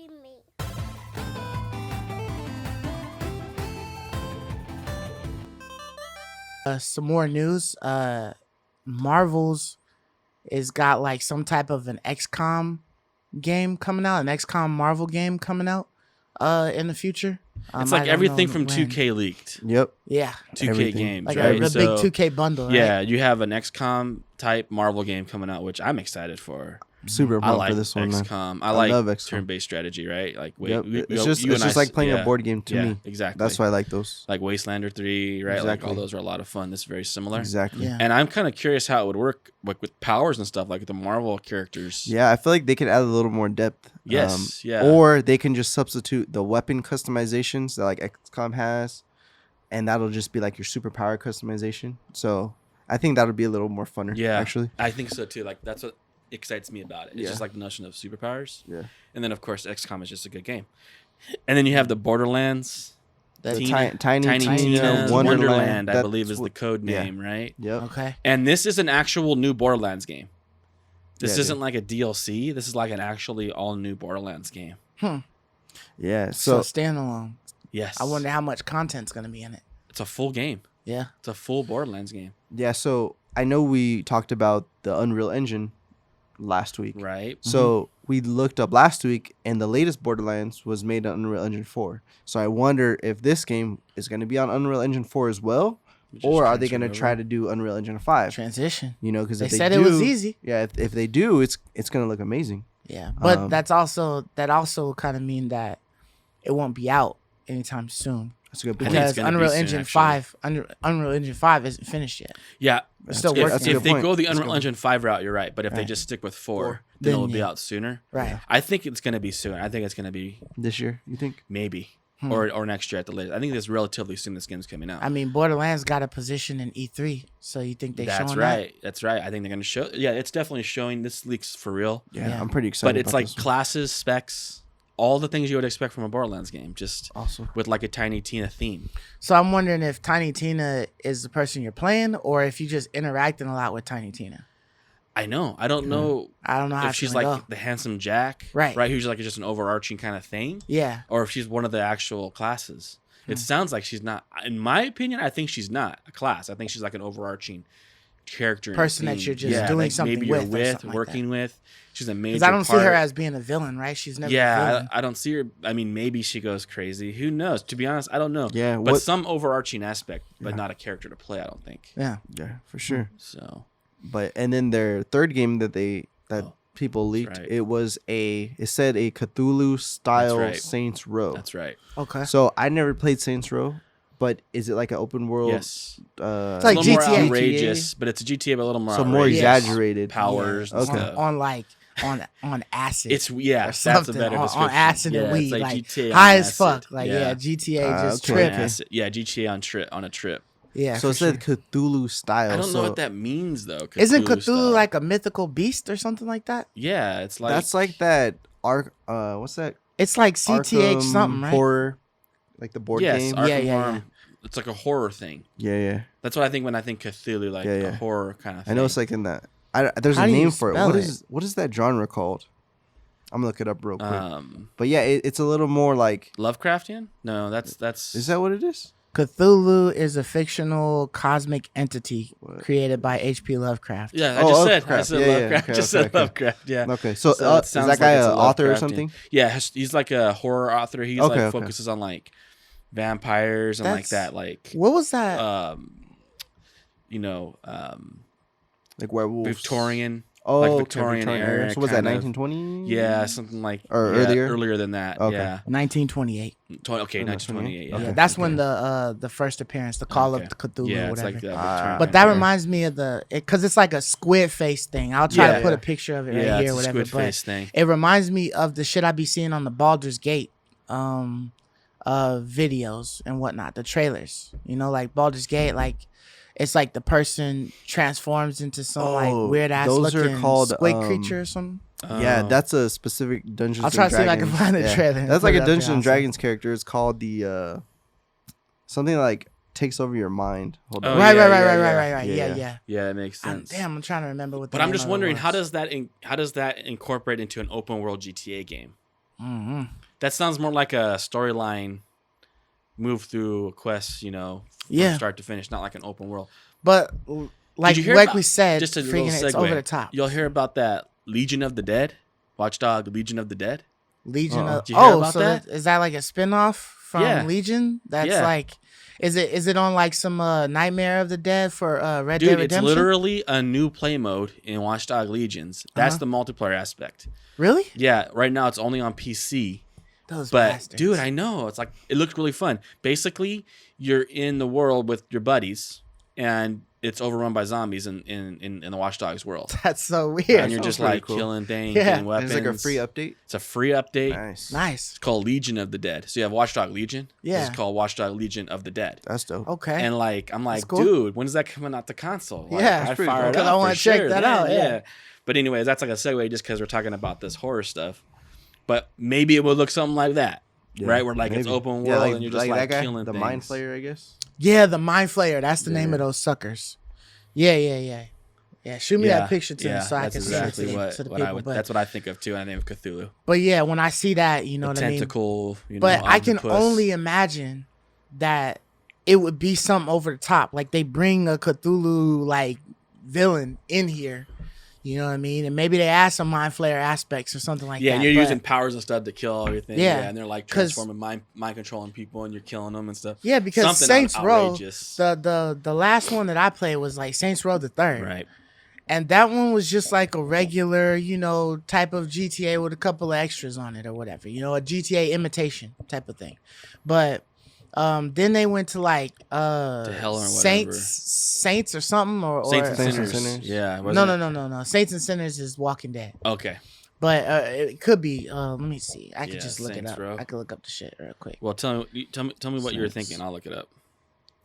me. Some more news. Marvel's is got like some type of an XCOM game coming out, an XCOM Marvel game coming out in the future. It's I like don't everything know from when. 2K leaked. Yep. Yeah, 2K Everything. games, like right? a So, big 2K bundle, right? yeah, you have an XCOM type Marvel game coming out, which I'm excited for. Super I pumped like for this one, man. XCOM. I like love XCOM. turn-based strategy, right? Like, Yep. It's just like playing a board game to me. Exactly. That's why I like those. Like Wastelander 3, right? Like Exactly. all those are a lot of fun. This is very similar. Exactly. Yeah. And I'm kind of curious how it would work, like with powers and stuff, like the Marvel characters. Yeah, I feel like they could add a little more depth. Yes, yeah. Or they can just substitute the weapon customizations that like XCOM has, and that'll just be like your superpower customization. So I think that'll be a little more funner. Yeah, actually. I think so too. Like that's what excites me about it. It's Yeah. just like the notion of superpowers. Yeah. And then of course XCOM is just a good game. And then you have the Borderlands. That's Tina- Tiny Tina's Tina Wonderland, I That's believe is the what- code yeah. name, right? Yep. okay. And this is an actual new Borderlands game. This Yeah, isn't dude. like a DLC. This is like an actually all new Borderlands game. Yeah. So So standalone. Yes. I wonder how much content's gonna be in it. It's a full game. Yeah. It's a full Borderlands game, yeah. So I know we talked about the Unreal Engine last week. right? So we looked up last week, and the latest Borderlands was made on Unreal Engine 4. So I wonder if this game is going to be on Unreal Engine 4 as well, Just or are they transfer going it to over. try to do Unreal Engine 5? Transition. You know, because They if they said do, it was easy. Yeah, if they do, it's going to look amazing. Yeah, but Um, that also kind of mean that it won't be out anytime soon That's a good I point. think it's because gonna be Unreal soon, Engine actually. 5, Unreal Engine 5 isn't finished yet. Yeah. It's still good. working. That's a If good they point. go the That's a Unreal good Engine 5 route, you're right. But if they Right. just stick with 4, Then then it'll be yeah. out sooner. Right. I think it's going to be soon. I think it's going to be This year, you think? maybe. Hmm. Or next year at the latest. I think it's relatively soon this game's coming out. I mean, Borderlands got a position in E3, so you think they That's showing right. That's right. I think they're going to show. Yeah, it's definitely showing. This leaks for real. Yeah, Yeah. I'm pretty excited. But it's about like this one. classes, specs, all the things you would expect from a Borderlands game, just awesome. with like a Tiny Tina theme. that? So I'm wondering if Tiny Tina is the person you're playing, or if you just interacting a lot with Tiny Tina. I know. I don't know I don't know how if it's she's gonna like go. the handsome Jack, Right. Right, who's like just an overarching kind of thing, Yeah, or if she's one of the actual classes. Hmm. It sounds like she's not. In my opinion, I think she's not a class. I think she's like an overarching character, and Person that theme. you're just doing like something maybe you're with or with, something like working with. She's a major. because I don't see her part. as being a villain, right? She's never. A Yeah, villain. I don't see her. I mean, maybe she goes crazy. Who knows? To be honest, I don't know. Yeah, but what- some overarching aspect, but Yeah. not a character to play. I don't think Yeah. Yeah, for sure. so. But and then their third game that Oh, people leaked, right. it said a Cthulhu style right. Saints Row. That's right. Okay. So I never played Saints Row, but is it like an open world? Yes, like It's a little more GTA. outrageous, but it's a GTA, but a little more So more outrageous. exaggerated. powers. Yeah, And Okay. stuff. on like on acid. It's yeah, or that's a something, better on description. acid and yeah, weed, it's like, like GTA on high as acid. fuck. Like yeah, GTA just okay. On tripping. acid. Yeah, GTA on a trip. Yeah. So for it said sure. Cthulhu style. I don't so know what that means though. Isn't Cthulhu style. like a mythical beast or something like that? Yeah, it's like that's like that arc. What's that? It's like CTH Arkham something, right? Horror, like the board yes, game. Arkham Yeah, yeah, Horror. It's like a horror thing. Yeah. That's what I think when I think Cthulhu, like Yeah, a yeah. horror kind of thing. I know it's like in that. There's How a do you name for it. spell What is that genre called? I'm gonna look it up real quick. um But yeah, it's a little more like. Lovecraftian? No, that's Is that what it is? Cthulhu is a fictional cosmic entity What? created by H.P. Lovecraft. Yeah, I Oh, just said. I Lovecraft. said Yeah, yeah, Lovecraft. okay, just said okay. Lovecraft. Yeah. Okay, so, So it is sounds that guy like it's an a author or Lovecraftian. something? Yeah, he's like a horror author. He's Okay, like okay. focuses on like vampires and like That's- that, like What was that? you know, Like werewolves. Victorian. Oh, like okay, Victorian era So was that kind of- 1920? Yeah, something like Or yeah, earlier? earlier than that. Okay. Yeah, 1928. Okay, 1928. Yeah, Yeah, Okay, that's when the first appearance, the Call Okay. of Cthulhu, yeah, or it's whatever. like the Ah. Victorian But that era. reminds me of because it's like a squid face thing. I'll try Yeah. to put a picture of it right yeah, here, it's or a whatever. squid But face thing. it reminds me of the shit I be seeing on the Baldur's Gate videos and whatnot, the trailers. You know, like Baldur's Gate, like it's like the person transforms into some Oh, like weird ass those are looking called, squid creature or something. Yeah, Oh. that's a specific Dungeons I'll try and to see if I can Dragons. find the Yeah. trailer and That's put like it a up here Dungeons and also. Dragons character. It's called the something like takes over your mind. Hold Oh, on. Right, yeah, right, right, yeah, right, yeah. right, right. Yeah, Yeah, yeah. yeah. Yeah, it makes sense. Damn, I'm trying to remember what. The But I'm name just of it wondering was. how does that incorporate into an open world GTA game? Mm-hmm. That sounds more like a storyline move through a quest, from Yeah. start to finish, not like an open world. But like Did you hear like about, we said, just a little freaking it's segue, over the top. You'll hear about that Legion of the Dead, Watchdog Legion of the Dead. Legion of Did you hear oh, about so that? is that like a spinoff from Yeah. Legion? That's Yeah. like, is it on like some Nightmare of the Dead for Red Dead Dude, Redemption? it's literally a new play mode in Watchdog Legions. That's the multiplayer aspect. Really? Yeah, right now it's only on PC. Those But bastards. dude, I know. It's like it looked really fun. Basically, you're in the world with your buddies and it's overrun by zombies in the Watchdogs world. That's so weird. And you're sounds just pretty like cool. killing things, Yeah. getting weapons. It's like a free update. It's a free update. Nice. Nice. It's called Legion of the Dead. So you have Watchdog Legion. Yeah. It's called Watchdog Legion of the Dead. That's dope. Okay. And I'm like, cool. dude, when's that coming out the console? Like, Yeah, I it's pretty fire cool. it 'Cause up I wanna for check sure, that man. out, yeah. But anyways, that's like a segue just because we're talking about this horror stuff. But maybe it would look something like that, Yeah, right? Where like it's maybe. open world Yeah, and you're just like that guy, killing the things. Mind Flayer, I guess. Yeah, the Mind Flayer. That's the name Yeah. of those suckers. Yeah. Shoot me that picture to me so I that's can exactly send it what, to the what people. I would. But, That's what I think of too. And I think of Cthulhu. but yeah, when I see that, you know The what I mean. tentacle. But I can octopus. only imagine that it would be something over the top. Like they bring a Cthulhu like villain in here. You know what I mean? And maybe they add some Mind Flayer aspects or something like that. Yeah, and you're but- using powers and stuff to kill everything. Yeah, And they're like 'cause- transforming mind controlling people, and you're killing them and stuff. Yeah, because Something Saints Row, outrageous. the last one that I played was like Saints Row the Third. Right. And that one was just like a regular, type of GTA with a couple of extras on it or whatever. A GTA imitation type of thing. But then they went to like To hell or Saints or something or Saints and Saints and Sinners. Sinners. Yeah. no. Saints and Sinners is Walking Dead. Okay. But it could be. Let me see. I could Yeah, just look Saints it up. Row. I could look up the shit real quick. Well, tell me what you were Saints. thinking. I'll look it up.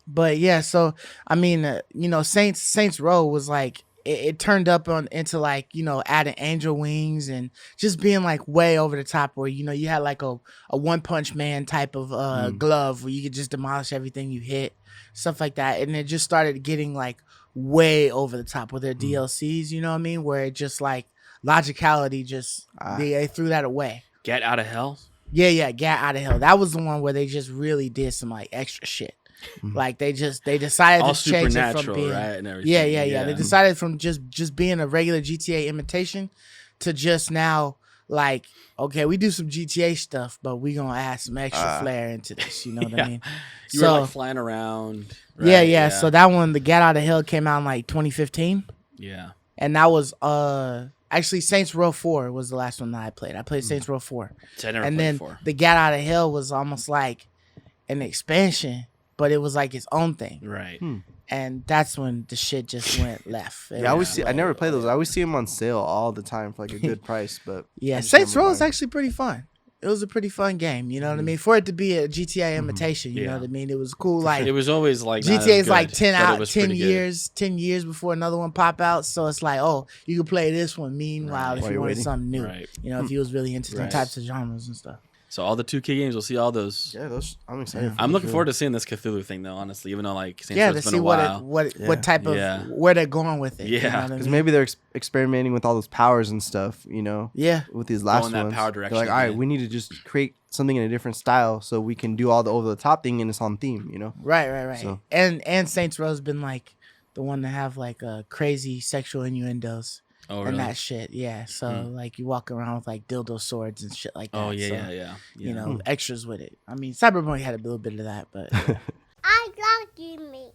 But yeah, so I mean, Saints Row was like it turned up into like adding angel wings and just being like way over the top where you had like a One Punch Man type of glove where you could just demolish everything you hit, stuff like that, and it just started getting like way over the top with their DLCs. You know what I mean? Where it just like logicality just they threw that away. Get Out of Hell. Yeah, Get Out of Hell. That was the one where they just really did some like extra shit. Like they decided All to change it from supernatural, being right? And everything. yeah. They decided from just being a regular GTA imitation to just now like, okay, we do some GTA stuff, but we gonna add some extra flair into this. You know what I mean? You were like flying around. yeah. Right? So that one, the Get Out of Hell, came out in like 2015, Yeah. and that was actually Saints Row 4 was the last one that I played. I played Saints Row 4, I never and played then before. the Get Out of Hell was almost like an expansion, but it was like its own thing. Right. And that's when the shit just went left. Yeah, I always see. I never play those. I always see them on sale all the time for like a good price. But Yeah, I just Saints never Row buy is 'em. actually pretty fun. It was a pretty fun game, you know what I mean? For it to be a GTA imitation, you know Yeah. what I mean? It was cool. Like It was always like not GTA as is like good, 10 but it out, was 10 pretty good. years, 10 years before another one pop out. So it's like, oh, you could play this one. Meanwhile, Right. if While you you're wanted waiting. something new, Right. you know, if you was really into them Right. types of genres and stuff. So all the 2K games, we'll see all those. Yeah, those. I'm excited. I'm looking forward to seeing this Cthulhu thing though, honestly, even though like Saints Yeah, Row's to been see a while. what Yeah. type of Yeah. where they're going with it. You Yeah. know what I because mean? maybe they're experimenting with all those powers and stuff. Yeah. With these last that ones, power they're direction, like, all right, yeah. we need to just create something in a different style so we can do all the over the top thing and it's on theme. Right. So- And Saints Row's been like the one to have like crazy sexual innuendos Oh and really? that shit. Yeah. So like you walk around with like dildo swords and shit like that. Oh yeah, so, yeah. You know, extras with it. I mean, Cyberpunk had a little bit of that, but I love you, me.